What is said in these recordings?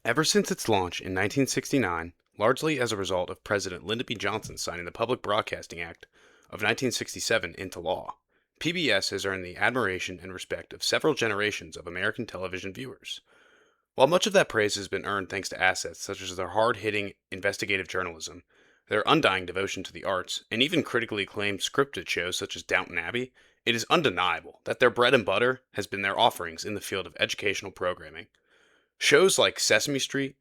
Ever since its launch in 1969, largely as a result of President Lyndon B. Johnson signing the Public Broadcasting Act of 1967 into law, PBS has earned the admiration and respect of several generations of American television viewers. While much of that praise has been earned thanks to assets such as their hard-hitting investigative journalism, their undying devotion to the arts, and even critically acclaimed scripted shows such as Downton Abbey, it is undeniable that their bread and butter has been their offerings in the field of educational programming. Shows like Sesame Street,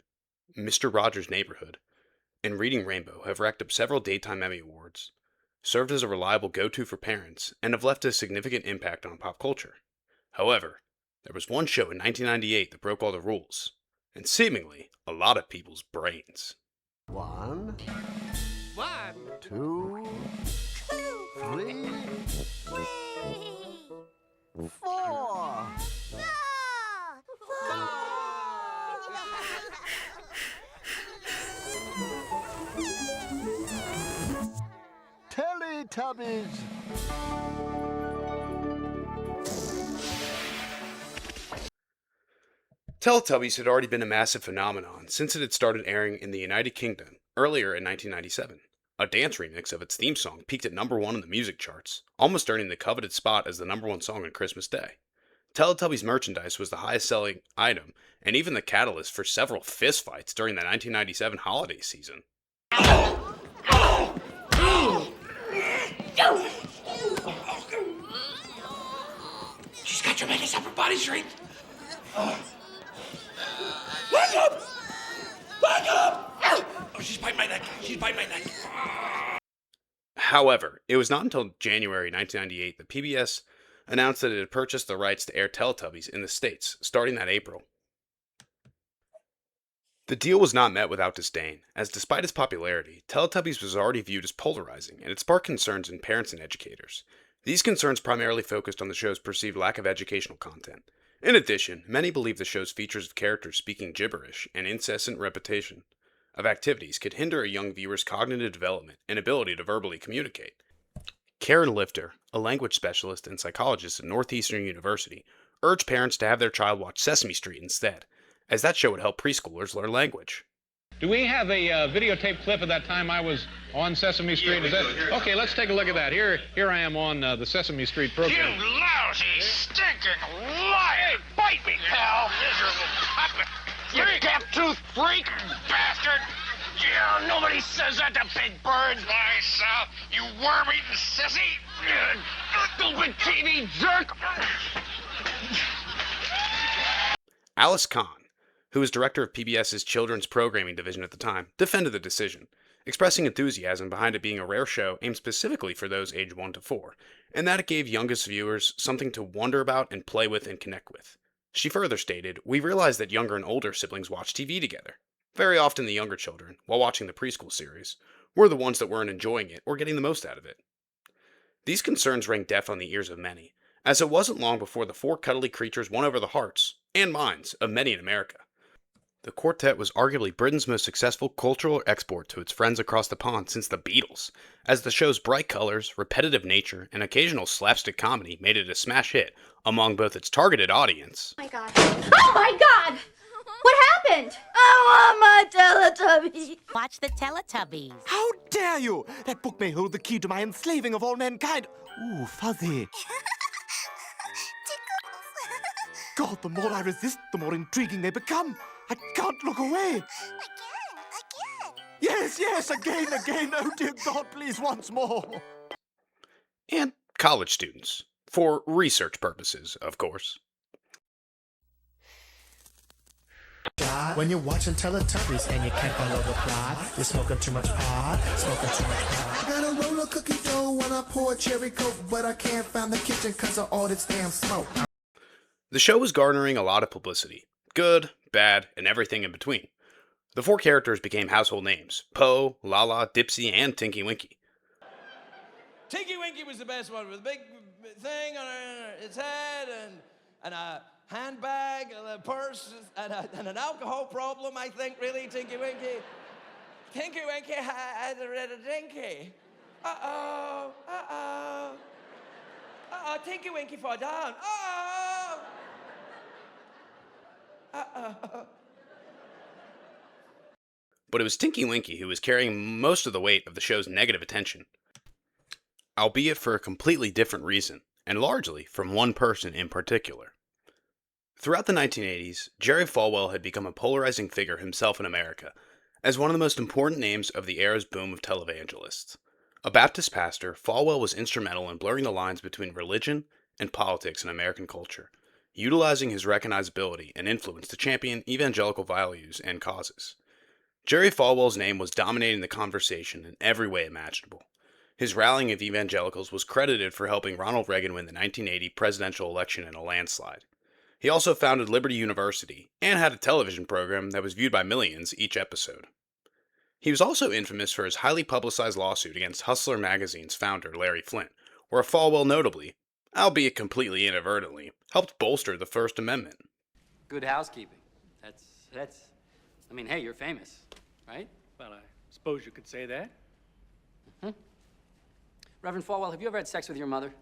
Mr. Rogers' Neighborhood, and Reading Rainbow have racked up several Daytime Emmy Awards, served as a reliable go-to for parents, and have left a significant impact on pop culture. However, there was one show in 1998 that broke all the rules, and seemingly a lot of people's brains. One, One, two, three, four. Teletubbies. Teletubbies had already been a massive phenomenon since it had started airing in the United Kingdom earlier in 1997. A dance remix of its theme song peaked at number 1 in the music charts, almost earning the coveted spot as the number 1 song on Christmas Day. Teletubbies merchandise was the highest selling item, and even the catalyst for several fistfights during the 1997 holiday season. She's got tremendous upper body strength. Wake up! Wake up! Oh, she's biting my neck. She's biting my neck. However, it was not until January 1998 that PBS announced that it had purchased the rights to air Teletubbies in the States, starting that April. The deal was not met without disdain, as despite its popularity, Teletubbies was already viewed as polarizing, and it sparked concerns in parents and educators. These concerns primarily focused on the show's perceived lack of educational content. In addition, many believe the show's features of characters speaking gibberish and incessant repetition of activities could hinder a young viewer's cognitive development and ability to verbally communicate. Karen Lifter, a language specialist and psychologist at Northeastern University, urged parents to have their child watch Sesame Street instead, as that show would help preschoolers learn language. Do we have a videotape clip of that time I was on Sesame Street? Is that okay? Let's take a look at that. Here I am on the Sesame Street program. You lousy, stinking liar! Bite me, pal! Miserable puppet! You gap-toothed freak, bastard! Yeah, nobody says that to big birds. Myself, you worm-eating sissy! Stupid TV jerk! Alice Kahn, who was director of PBS's children's programming division at the time, defended the decision, expressing enthusiasm behind it being a rare show aimed specifically for those aged 1 to 4, and that it gave youngest viewers something to wonder about and play with and connect with. She further stated, "We realized that younger and older siblings watch TV together. Very often the younger children, while watching the preschool series, were the ones that weren't enjoying it or getting the most out of it." These concerns rang deaf on the ears of many, as it wasn't long before the 4 cuddly creatures won over the hearts and minds of many in America. The quartet was arguably Britain's most successful cultural export to its friends across the pond since the Beatles, as the show's bright colors, repetitive nature, and occasional slapstick comedy made it a smash hit among both its targeted audience. Oh my god. Oh my god! What happened? I want my Teletubby. Watch the Teletubbies. How dare you! That book may hold the key to my enslaving of all mankind. Ooh, fuzzy. God, the more I resist, the more intriguing they become. I can't look away. Again. Yes, again. Oh, dear God, please, once more. And college students, for research purposes, of course. When you're watching Teletubbies and you can't follow the plot, you're smoking too much pot, I got a roll of cookie dough when I pour cherry coke, but I can't find the kitchen because of all this damn smoke. The show was garnering a lot of publicity. Good, bad, and everything in between. The 4 characters became household names: Poe, Lala, Dipsy, and Tinky Winky. Tinky Winky was the best one with a big thing on its head and a handbag and a purse and an alcohol problem, I think, really, Tinky Winky. Tinky Winky had a dinky. Uh-oh. Tinky Winky fall down. Uh-oh. but it was Tinky Winky who was carrying most of the weight of the show's negative attention, albeit for a completely different reason, and largely from one person in particular. Throughout the 1980s, Jerry Falwell had become a polarizing figure himself in America, as one of the most important names of the era's boom of televangelists. A Baptist pastor, Falwell was instrumental in blurring the lines between religion and politics in American culture, utilizing his recognizability and influence to champion evangelical values and causes. Jerry Falwell's name was dominating the conversation in every way imaginable. His rallying of evangelicals was credited for helping Ronald Reagan win the 1980 presidential election in a landslide. He also founded Liberty University and had a television program that was viewed by millions each episode. He was also infamous for his highly publicized lawsuit against Hustler magazine's founder, Larry Flynt, where Falwell notably, albeit completely inadvertently, helped bolster the First Amendment. Good housekeeping. That's, I mean, hey, you're famous, right? Well, I suppose you could say that. Mm-hmm. Reverend Falwell, have you ever had sex with your mother?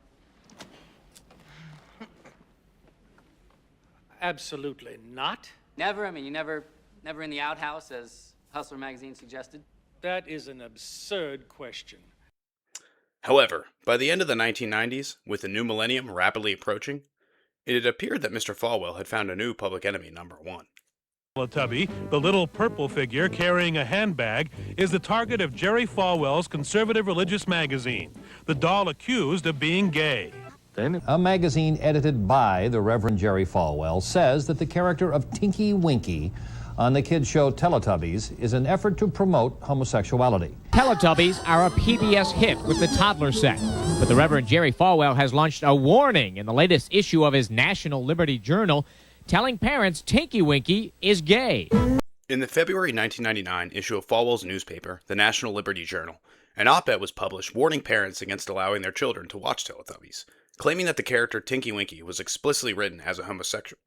Absolutely not. Never? I mean, you never in the outhouse, as Hustler magazine suggested? That is an absurd question. However, by the end of the 1990s, with the new millennium rapidly approaching, it had appeared that Mr. Falwell had found a new public enemy number one. Teletubby, the little purple figure carrying a handbag, is the target of Jerry Falwell's conservative religious magazine, the doll accused of being gay. A magazine edited by the Reverend Jerry Falwell says that the character of Tinky Winky on the kids' show Teletubbies is an effort to promote homosexuality. Teletubbies are a PBS hit with the toddler set, but the Reverend Jerry Falwell has launched a warning in the latest issue of his National Liberty Journal, telling parents Tinky Winky is gay. In the February 1999 issue of Falwell's newspaper, the National Liberty Journal, an op-ed was published warning parents against allowing their children to watch Teletubbies, claiming that the character Tinky Winky was explicitly written as a homosexual.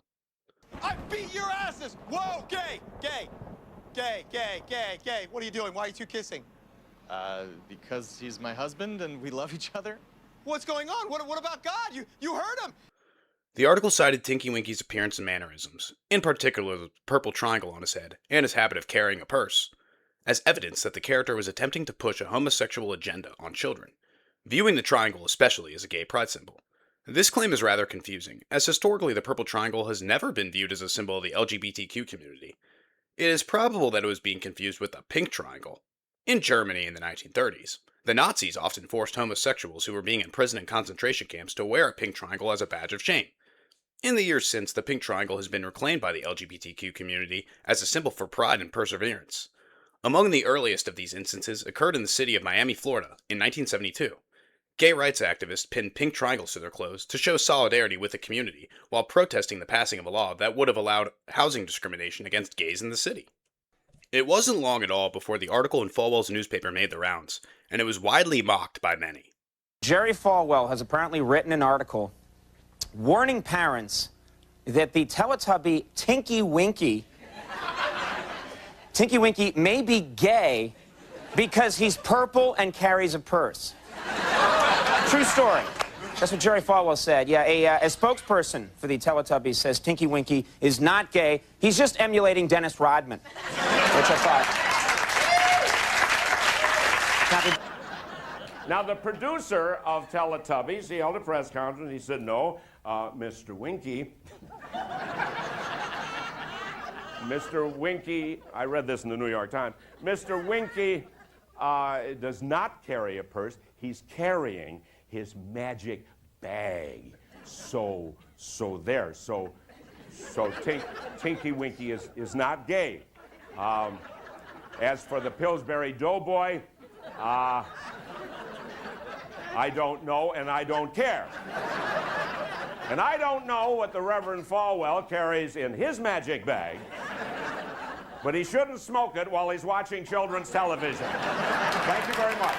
I beat your asses! Whoa, gay, gay, gay, gay, gay, gay. What are you doing? Why are you two kissing? Because he's my husband and we love each other. What's going on? What about God? You heard him. The article cited Tinky Winky's appearance and mannerisms, in particular the purple triangle on his head and his habit of carrying a purse, as evidence that the character was attempting to push a homosexual agenda on children, viewing the triangle especially as a gay pride symbol. This claim is rather confusing, as historically the purple triangle has never been viewed as a symbol of the LGBTQ community. It is probable that it was being confused with the pink triangle. In Germany in the 1930s, the Nazis often forced homosexuals who were being imprisoned in concentration camps to wear a pink triangle as a badge of shame. In the years since, the pink triangle has been reclaimed by the LGBTQ community as a symbol for pride and perseverance. Among the earliest of these instances occurred in the city of Miami, Florida, in 1972. Gay rights activists pinned pink triangles to their clothes to show solidarity with the community while protesting the passing of a law that would have allowed housing discrimination against gays in the city. It wasn't long at all before the article in Falwell's newspaper made the rounds, and it was widely mocked by many. Jerry Falwell has apparently written an article warning parents that the Teletubby Tinky Winky may be gay because he's purple and carries a purse. True story. That's what Jerry Falwell said. Yeah, a spokesperson for the Teletubbies says Tinky Winky is not gay. He's just emulating Dennis Rodman, which I thought. Now, the producer of Teletubbies, he held a press conference. He said, no, Mr. Winky. Mr. Winky, I read this in the New York Times. Mr. Winky does not carry a purse. He's carrying his magic bag. So Tinky Winky is not gay. As for the Pillsbury Doughboy, I don't know and I don't care. And I don't know what the Reverend Falwell carries in his magic bag, but he shouldn't smoke it while he's watching children's television. Thank you very much.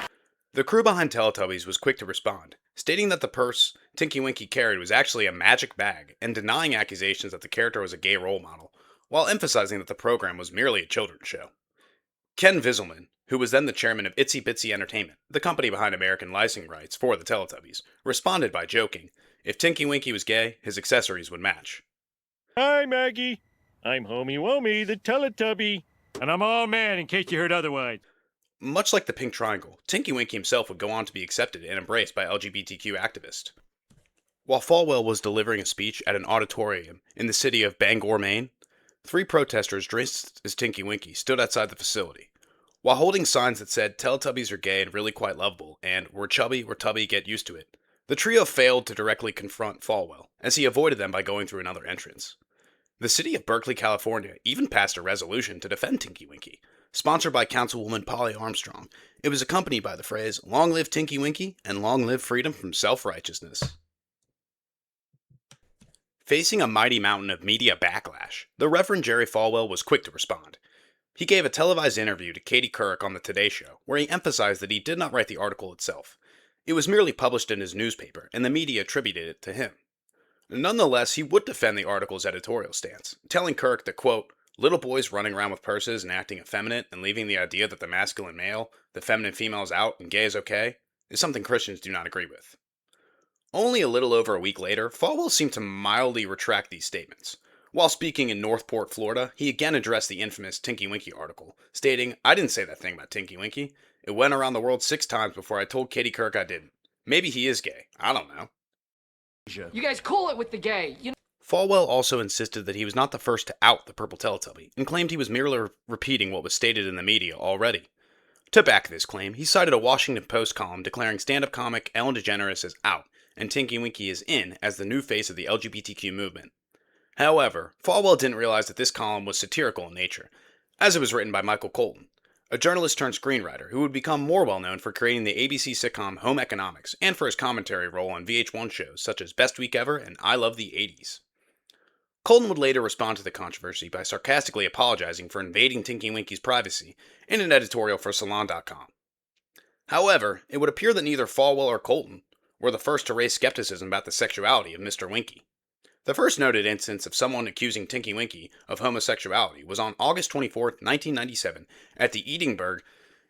The crew behind Teletubbies was quick to respond, stating that the purse Tinky Winky carried was actually a magic bag and denying accusations that the character was a gay role model, while emphasizing that the program was merely a children's show. Ken Vizelman, who was then the chairman of Itsy Bitsy Entertainment, the company behind American licensing rights for the Teletubbies, responded by joking, if Tinky Winky was gay, his accessories would match. Hi, Maggie. I'm Homey Womey, the Teletubby. And I'm all man, in case you heard otherwise. Much like the Pink Triangle, Tinky Winky himself would go on to be accepted and embraced by LGBTQ activists. While Falwell was delivering a speech at an auditorium in the city of Bangor, Maine, 3 protesters dressed as Tinky Winky stood outside the facility, while holding signs that said Teletubbies are gay and really quite lovable, and we're chubby, we're tubby, get used to it. The trio failed to directly confront Falwell, as he avoided them by going through another entrance. The city of Berkeley, California even passed a resolution to defend Tinky Winky. Sponsored by Councilwoman Polly Armstrong, it was accompanied by the phrase, "Long live Tinky Winky, and long live freedom from self-righteousness." Facing a mighty mountain of media backlash, the Reverend Jerry Falwell was quick to respond. He gave a televised interview to Katie Couric on the Today Show, where he emphasized that he did not write the article itself. It was merely published in his newspaper, and the media attributed it to him. Nonetheless, he would defend the article's editorial stance, telling Couric that, quote, "Little boys running around with purses and acting effeminate and leaving the idea that the masculine male, the feminine female is out and gay is okay, is something Christians do not agree with." Only a little over a week later, Falwell seemed to mildly retract these statements. While speaking in Northport, Florida, he again addressed the infamous Tinky Winky article, stating, "I didn't say that thing about Tinky Winky. It went around the world 6 times before I told Katie Couric I didn't. Maybe he is gay. I don't know." You guys cool it with the gay. Falwell also insisted that he was not the first to out the purple Teletubby, and claimed he was merely repeating what was stated in the media already. To back this claim, he cited a Washington Post column declaring stand-up comic Ellen DeGeneres as out, and Tinky Winky is in as the new face of the LGBTQ movement. However, Falwell didn't realize that this column was satirical in nature, as it was written by Michael Colton, a journalist turned screenwriter who would become more well known for creating the ABC sitcom Home Economics and for his commentary role on VH1 shows such as Best Week Ever and I Love the 80s. Colton would later respond to the controversy by sarcastically apologizing for invading Tinky Winky's privacy in an editorial for Salon.com. However, it would appear that neither Falwell or Colton were the first to raise skepticism about the sexuality of Mr. Winky. The first noted instance of someone accusing Tinky Winky of homosexuality was on August 24, 1997, at the Edinburgh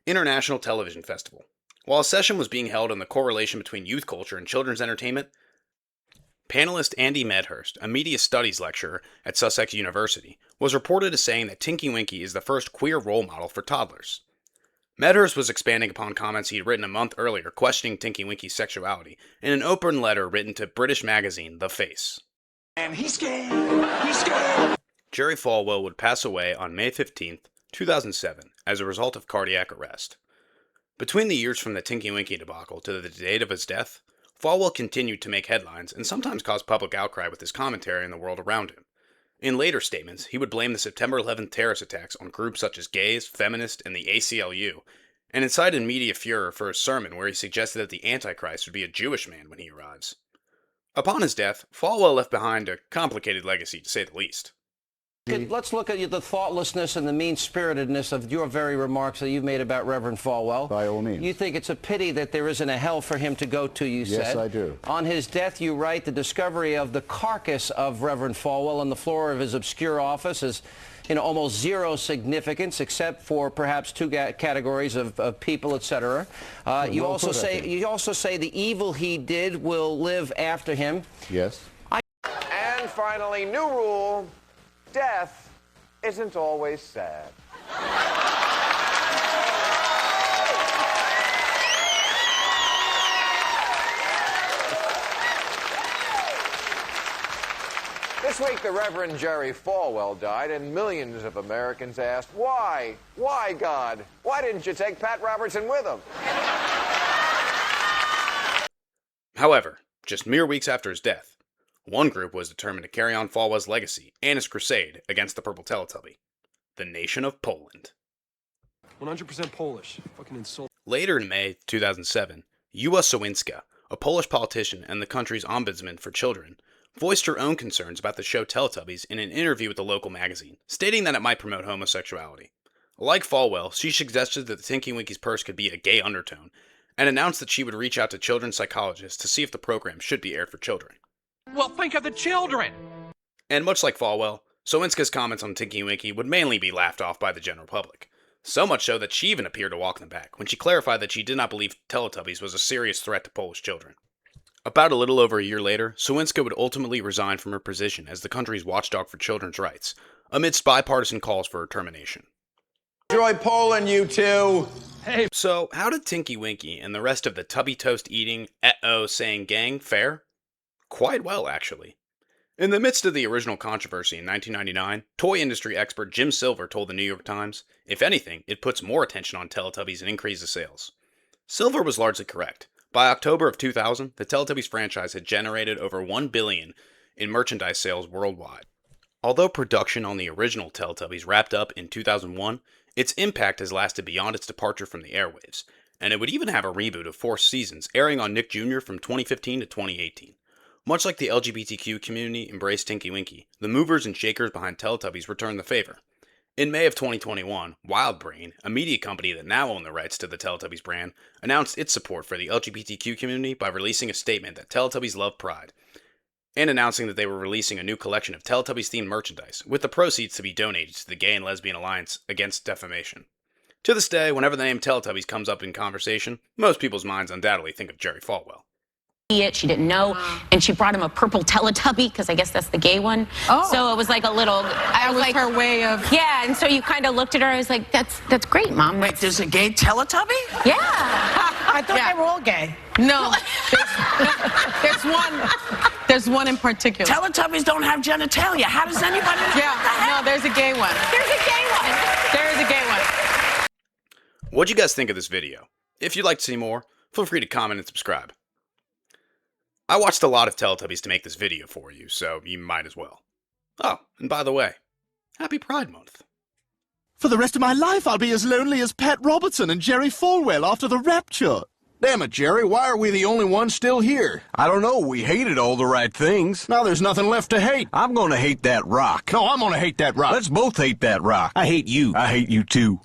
International Television Festival. While a session was being held on the correlation between youth culture and children's entertainment, panelist Andy Medhurst, a media studies lecturer at Sussex University, was reported as saying that Tinky Winky is the first queer role model for toddlers. Medhurst was expanding upon comments he had written a month earlier questioning Tinky Winky's sexuality in an open letter written to British magazine The Face. And he's scared. He's scared. Jerry Falwell would pass away on May 15, 2007, as a result of cardiac arrest. Between the years from the Tinky Winky debacle to the date of his death, Falwell continued to make headlines and sometimes cause public outcry with his commentary in the world around him. In later statements, he would blame the September 11th terrorist attacks on groups such as gays, feminists, and the ACLU, and incited media furor for a sermon where he suggested that the Antichrist would be a Jewish man when he arrives. Upon his death, Falwell left behind a complicated legacy, to say the least. Let's look at the thoughtlessness and the mean-spiritedness of your very remarks that you've made about Reverend Falwell. By all means. You think it's a pity that there isn't a hell for him to go to, you said. Yes, I do. On his death, you write, the discovery of the carcass of Reverend Falwell on the floor of his obscure office is almost zero significance, except for perhaps 2 categories of people, etc. You also say the evil he did will live after him. Yes. And finally, new rule: death isn't always sad. This week, the Reverend Jerry Falwell died, and millions of Americans asked, why? Why, God? Why didn't you take Pat Robertson with him? However, just mere weeks after his death, one group was determined to carry on Falwell's legacy and his crusade against the purple Teletubby: the nation of Poland. 100% Polish. Fucking insult. Later in May 2007, Ewa Sowinska, a Polish politician and the country's ombudsman for children, voiced her own concerns about the show Teletubbies in an interview with a local magazine, stating that it might promote homosexuality. Like Falwell, she suggested that the Tinky Winky's purse could be a gay undertone, and announced that she would reach out to children's psychologists to see if the program should be aired for children. Well, think of the children! And much like Falwell, Sowinska's comments on Tinky Winky would mainly be laughed off by the general public. So much so that she even appeared to walk them back when she clarified that she did not believe Teletubbies was a serious threat to Polish children. About a little over a year later, Sowinska would ultimately resign from her position as the country's watchdog for children's rights, amidst bipartisan calls for her termination. Enjoy Poland, you two. Hey. So, how did Tinky Winky and the rest of the Tubby Toast eating, saying gang fare? Quite well, actually. In the midst of the original controversy in 1999, toy industry expert Jim Silver told the New York Times, if anything, it puts more attention on Teletubbies and increases sales. Silver was largely correct. By October of 2000, the Teletubbies franchise had generated over $1 billion in merchandise sales worldwide. Although production on the original Teletubbies wrapped up in 2001, its impact has lasted beyond its departure from the airwaves, and it would even have a reboot of 4 seasons airing on Nick Jr. from 2015 to 2018. Much like the LGBTQ community embraced Tinky Winky, the movers and shakers behind Teletubbies returned the favor. In May of 2021, WildBrain, a media company that now owned the rights to the Teletubbies brand, announced its support for the LGBTQ community by releasing a statement that Teletubbies love pride, and announcing that they were releasing a new collection of Teletubbies-themed merchandise, with the proceeds to be donated to the Gay and Lesbian Alliance Against Defamation. To this day, whenever the name Teletubbies comes up in conversation, most people's minds undoubtedly think of Jerry Falwell. She didn't know, and she brought him a purple Teletubby, because I guess that's the gay one. Oh. So it was like a little, I was like, her way of... Yeah, and so you kind of looked at her, I was like, that's great, Mom. Wait, there's a gay Teletubby? Yeah. I thought they were all gay. No, there's one in particular. Teletubbies don't have genitalia. How does anybody know? Yeah, no, there's a gay one. There's a gay one. There is a gay one. What'd you guys think of this video? If you'd like to see more, feel free to comment and subscribe. I watched a lot of Teletubbies to make this video for you, so you might as well. Oh, and by the way, happy Pride Month. For the rest of my life, I'll be as lonely as Pat Robertson and Jerry Falwell after the rapture. Damn it, Jerry, why are we the only ones still here? I don't know, we hated all the right things. Now there's nothing left to hate. I'm gonna hate that rock. No, I'm gonna hate that rock. Let's both hate that rock. I hate you. I hate you too.